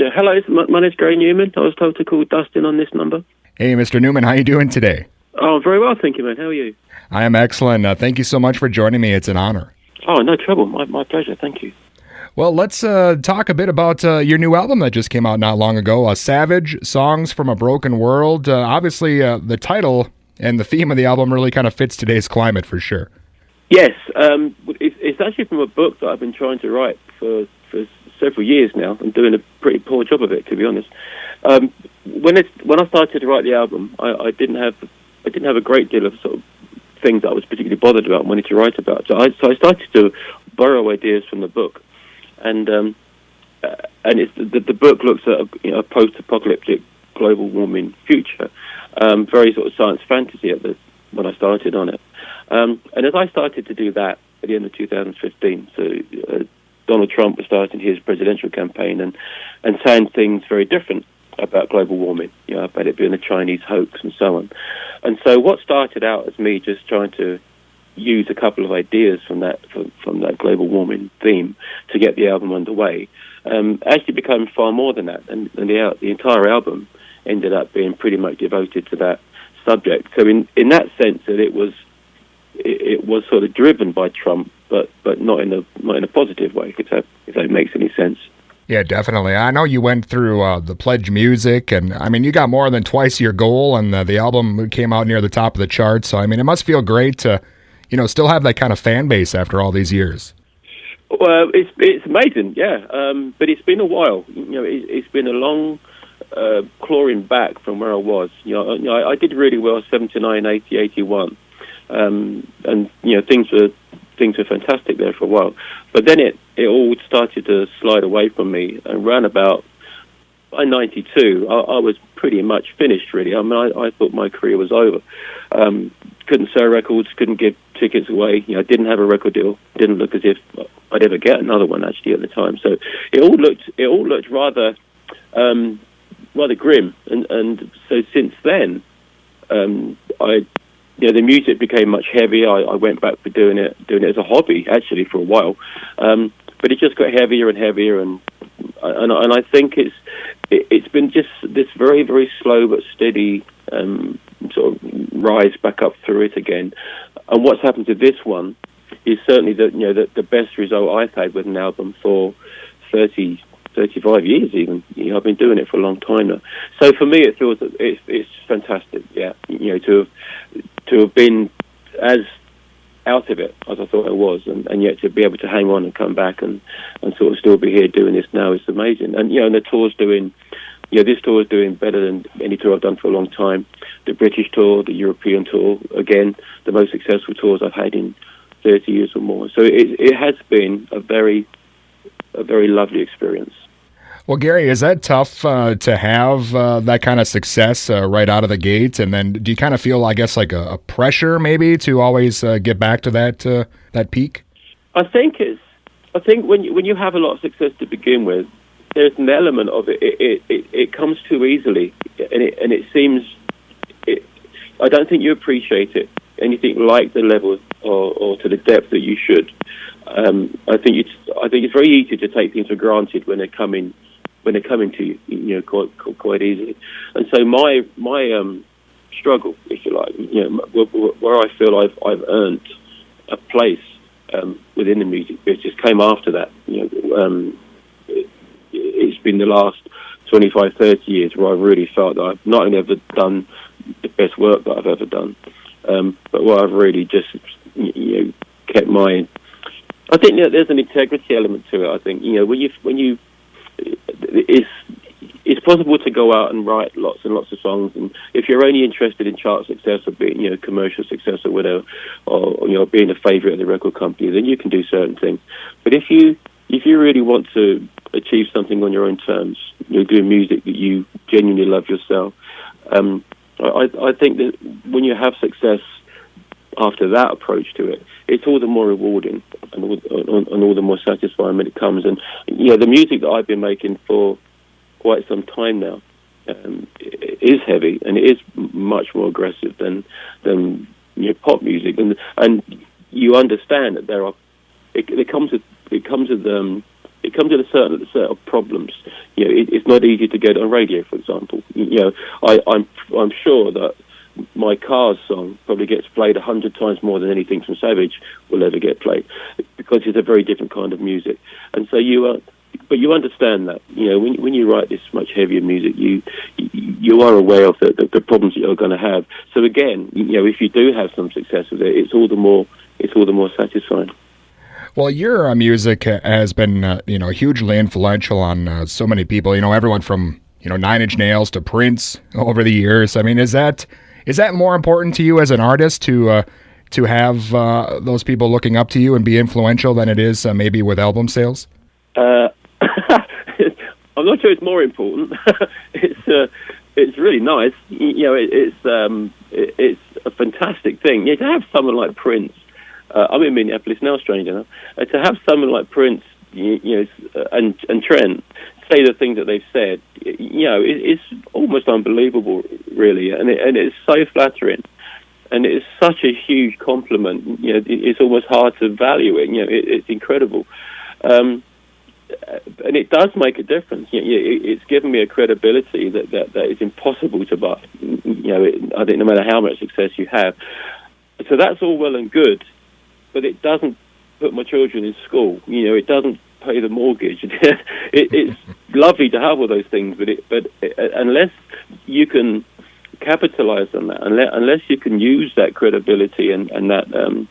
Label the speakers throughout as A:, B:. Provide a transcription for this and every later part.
A: Yeah, hello, my name's Gary Numan. I was told to call Dustin on this number.
B: Hey, Mr. Numan, how you doing today?
A: Oh, very well, thank you, man. How are you?
B: I am excellent. Thank you so much for joining me. It's an honor.
A: Oh, no trouble. My pleasure. Thank you.
B: Well, let's talk a bit about your new album that just came out not long ago, Savage, Songs from a Broken World. Obviously, the title and the theme of the album really kind of fits today's climate for sure.
A: Yes, it's actually from a book that I've been trying to write for several years now. I'm doing a pretty poor job of it, to be honest. When I started to write the album, I didn't have a great deal of sort of things that I was particularly bothered about and wanted to write about. So I started to borrow ideas from the book, and it's the book looks at a post-apocalyptic global warming future, very sort of science fantasy when I started on it. And as I started to do that at the end of 2015, so Donald Trump was starting his presidential campaign and saying things very different about global warming, about it being a Chinese hoax and so on. And so what started out as me just trying to use a couple of ideas from that global warming theme to get the album underway actually became far more than that. And the entire album ended up being pretty much devoted to that subject. So in that sense, that it was sort of driven by Trump, but not in a positive way, if that makes any sense.
B: Yeah, definitely. I know you went through the PledgeMusic, and I mean, you got more than twice your goal, and the album came out near the top of the charts. So I mean, it must feel great to, still have that kind of fan base after all these years.
A: Well, it's amazing, yeah. But it's been a while. It's been a long clawing back from where I was. I did really well 79, 80, 81. And things were fantastic there for a while, but then it all started to slide away from me. And round about by 92, I was pretty much finished. Really, I mean, I thought my career was over. Couldn't sell records, couldn't give tickets away. Didn't have a record deal. Didn't look as if I'd ever get another one actually at the time. So it all looked rather grim. And so since then, the music became much heavier. I went back for doing it as a hobby, actually, for a while. But it just got heavier and heavier, and I think it's been just this very, very slow but steady sort of rise back up through it again. And what's happened to this one is certainly the best result I've had with an album for 35 years even. I've been doing it for a long time now. So for me, it feels it's fantastic. Yeah, to have been as out of it as I thought I was, and yet to be able to hang on and come back and sort of still be here doing this now is amazing. And and the tour's doing, this tour is doing better than any tour I've done for a long time. The British tour, the European tour, again, the most successful tours I've had in 30 years or more. So it has been a very lovely experience.
B: Well, Gary, is that tough to have that kind of success right out of the gate? And then do you kind of feel, I guess, like a pressure maybe to always get back to that peak? I think
A: when you have a lot of success to begin with, there's an element of it. It comes too easily, and it seems. I don't think you appreciate it anything like the level or to the depth that you should. I think it's very easy to take things for granted when they're coming to you, quite easily. And so my struggle, if you like, where I feel I've earned a place within the music business came after that. It's been the last 25, 30 years where I've really felt that I've not only ever done the best work that I've ever done, but where I've really just kept my. I think there's an integrity element to it. I think when you it's possible to go out and write lots and lots of songs, and if you're only interested in chart success or being commercial success or whatever, or being a favorite of the record company, then you can do certain things. But if you really want to achieve something on your own terms, doing music that you genuinely love yourself, I think that when you have success after that approach to it, it's all the more rewarding and all the more satisfying when it comes. And the music that I've been making for quite some time now is heavy, and it is much more aggressive than pop music. And you understand that it comes with it comes with a certain set of problems. You know, it's not easy to get on radio, for example. You know, I'm sure that my Cars song probably gets played 100 times more than anything from Savage will ever get played, because it's a very different kind of music. And so but you understand that, you know, when you write this much heavier music, you are aware of the problems that you're going to have. So again, you know, if you do have some success with it, it's all the more satisfying.
B: Well, your music has been, you know, hugely influential on so many people. You know, everyone from, you know, 9 Inch Nails to Prince over the years. I mean, is that more important to you as an artist to have those people looking up to you and be influential than it is maybe with album sales?
A: I'm not sure it's more important. It's really nice. You know, it's a fantastic thing. You know, to have someone like Prince. I'm in Minneapolis now, stranger enough. To have someone like Prince, you know, and Trent say the things that they've said, you know, it's almost unbelievable, really, and it's so flattering, and it's such a huge compliment. You know, it's almost hard to value it. You know, it's incredible. And it does make a difference. You know, it's given me a credibility that is impossible to buy. You know, I think no matter how much success you have. So that's all well and good, but it doesn't put my children in school. You know, it doesn't pay the mortgage. It's lovely to have all those things, but unless you can capitalize on that, unless you can use that credibility and that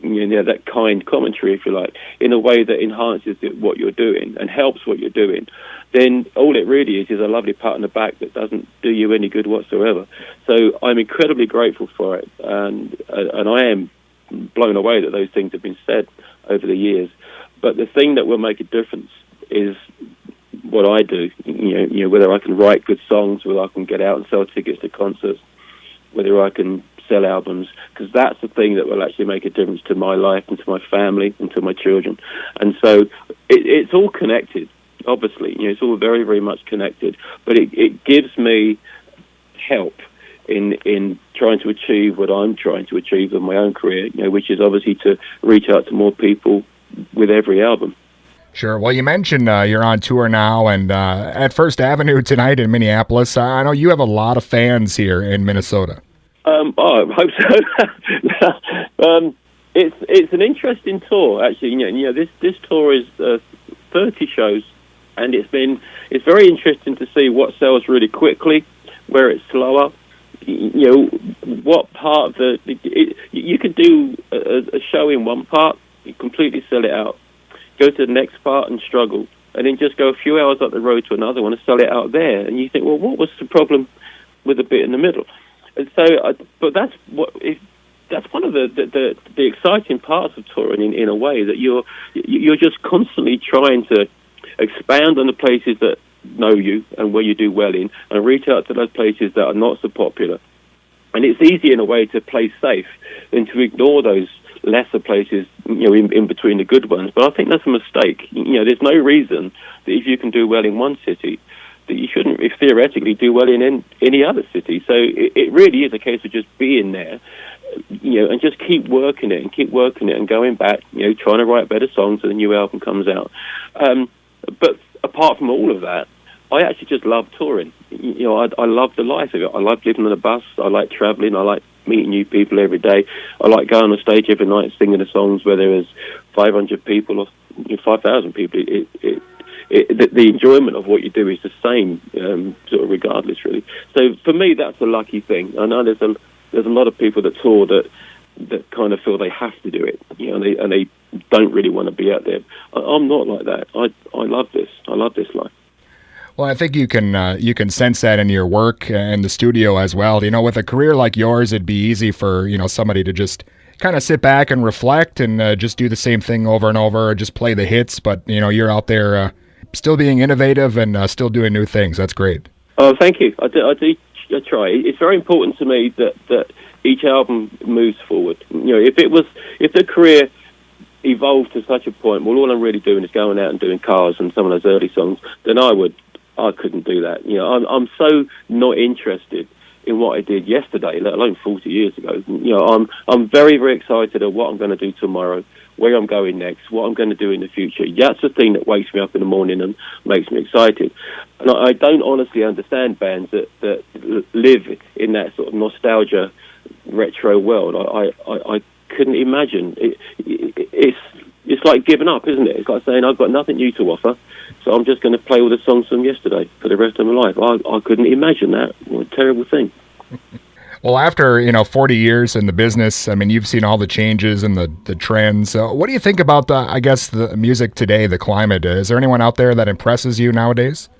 A: you know, that kind commentary, if you like, in a way that enhances what you're doing and helps what you're doing, then all it really is a lovely pat on the back that doesn't do you any good whatsoever. So I'm incredibly grateful for it, and I am blown away that those things have been said over the years. But the thing that will make a difference is what I do. You know, whether I can write good songs, whether I can get out and sell tickets to concerts, whether I can sell albums, because that's the thing that will actually make a difference to my life and to my family and to my children. And so it's all connected, obviously. You know, it's all very, very much connected. But it gives me help in trying to achieve what I'm trying to achieve in my own career, you know, which is obviously to reach out to more people with every album.
B: Sure. Well, you mentioned you're on tour now, and at First Avenue tonight in Minneapolis. I know you have a lot of fans here in Minnesota.
A: I hope so. It's an interesting tour, actually. You know, this tour is 30 shows, and it's very interesting to see what sells really quickly, where it's slower. You know, what part of you could do a show in one part, you completely sell it out, go to the next part and struggle, and then just go a few hours up the road to another one and sell it out there. And you think, well, what was the problem with the bit in the middle? And so, but that's one of the exciting parts of touring in a way, that you're just constantly trying to expand on the places that know you and where you do well in, and reach out to those places that are not so popular. And it's easy in a way to play safe than to ignore those lesser places, you know, in between the good ones. But I think that's a mistake. You know, there's no reason that if you can do well in one city, that you shouldn't, if theoretically, do well in any other city. So it really is a case of just being there, you know, and just keep working it and going back, you know, trying to write better songs so the new album comes out. But apart from all of that, I actually just love touring. You know, I love the life of it. I love living on a bus. I like traveling. I like meeting new people every day. I like going on stage every night singing the songs where there is 500 people or 5,000 people. The enjoyment of what you do is the same, sort of regardless, really. So for me, that's a lucky thing. I know there's a lot of people that tour that kind of feel they have to do it, you know, and they don't really want to be out there. I'm not like that. I love this. I love this life.
B: Well, I think you can sense that in your work in the studio as well. You know, with a career like yours, it'd be easy for, you know, somebody to just kind of sit back and reflect and just do the same thing over and over, or just play the hits. But, you know, you're out there still being innovative and still doing new things. That's great. Oh,
A: thank you. I try. It's very important to me that each album moves forward. You know, if the career evolved to such a point, well, all I'm really doing is going out and doing Cars and some of those early songs, then I couldn't do that. You know, I'm so not interested in what I did yesterday, let alone 40 years ago. You know, I'm very, very excited at what I'm going to do tomorrow, where I'm going next, what I'm going to do in the future. That's the thing that wakes me up in the morning and makes me excited. And I don't honestly understand bands that live in that sort of nostalgia, retro world. I couldn't imagine. It's like giving up, isn't it? It's like saying, I've got nothing new to offer, so I'm just going to play all the songs from yesterday for the rest of my life. I couldn't imagine that. What a terrible thing.
B: Well, after 40 years in the business, I mean, you've seen all the changes and the trends. What do you think about the music today, the climate? Is there anyone out there that impresses you nowadays?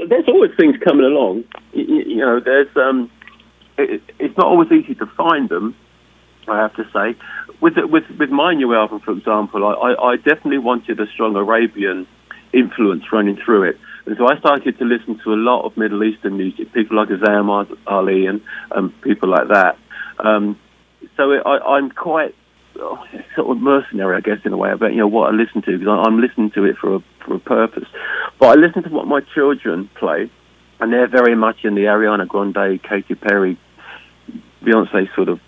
A: There's always things coming along. There's it's not always easy to find them, I have to say. With my new album, for example, I definitely wanted a strong Arabian influence running through it. And so I started to listen to a lot of Middle Eastern music, people like Azam Ali and people like that. So I'm quite sort of mercenary, I guess, in a way, about what I listen to, because I'm listening to it for a purpose. But I listen to what my children play, and they're very much in the Ariana Grande, Katy Perry, Beyonce sort of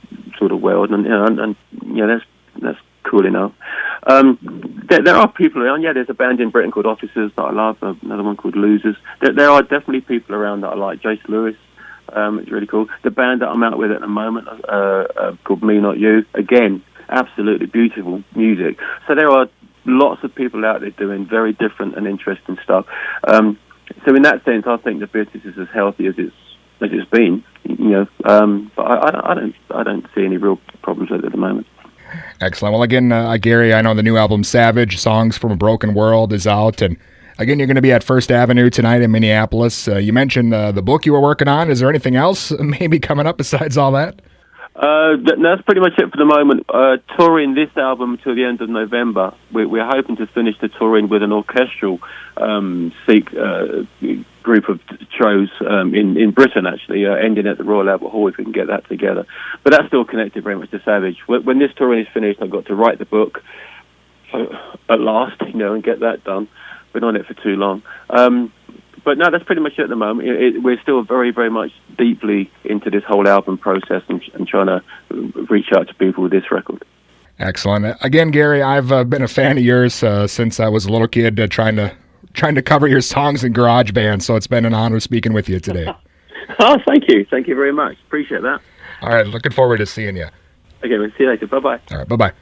A: world, and that's cool enough. There are people around. Yeah, there's a band in Britain called Officers that I love. Another one called Losers. There are definitely people around that I like. Jace Lewis, it's really cool. The band that I'm out with at the moment called Me Not You. Again, absolutely beautiful music. So there are lots of people out there doing very different and interesting stuff. So in that sense, I think the business is as healthy as it's been. But I don't see any real problems with it at the moment.
B: Excellent. Well, again, Gary, I know the new album Savage, Songs from a Broken World, is out. And again, you're going to be at First Avenue tonight in Minneapolis. You mentioned the book you were working on. Is there anything else maybe coming up besides all that?
A: That's pretty much it for the moment. Touring this album until the end of November. We're hoping to finish the touring with an orchestral group of shows in Britain, actually, ending at the Royal Albert Hall if we can get that together. But that's still connected very much to Savage. When this touring is finished, I've got to write the book at last, and get that done. Been on it for too long. But no, that's pretty much it at the moment. We're still very, very much deeply into this whole album process and trying to reach out to people with this record.
B: Excellent. Again, Gary, I've been a fan of yours since I was a little kid, trying to cover your songs in GarageBand. So it's been an honor speaking with you today.
A: Oh, thank you. Thank you very much. Appreciate that.
B: All right. Looking forward to seeing you.
A: Okay, we'll see you later. Bye-bye.
B: All right. Bye-bye.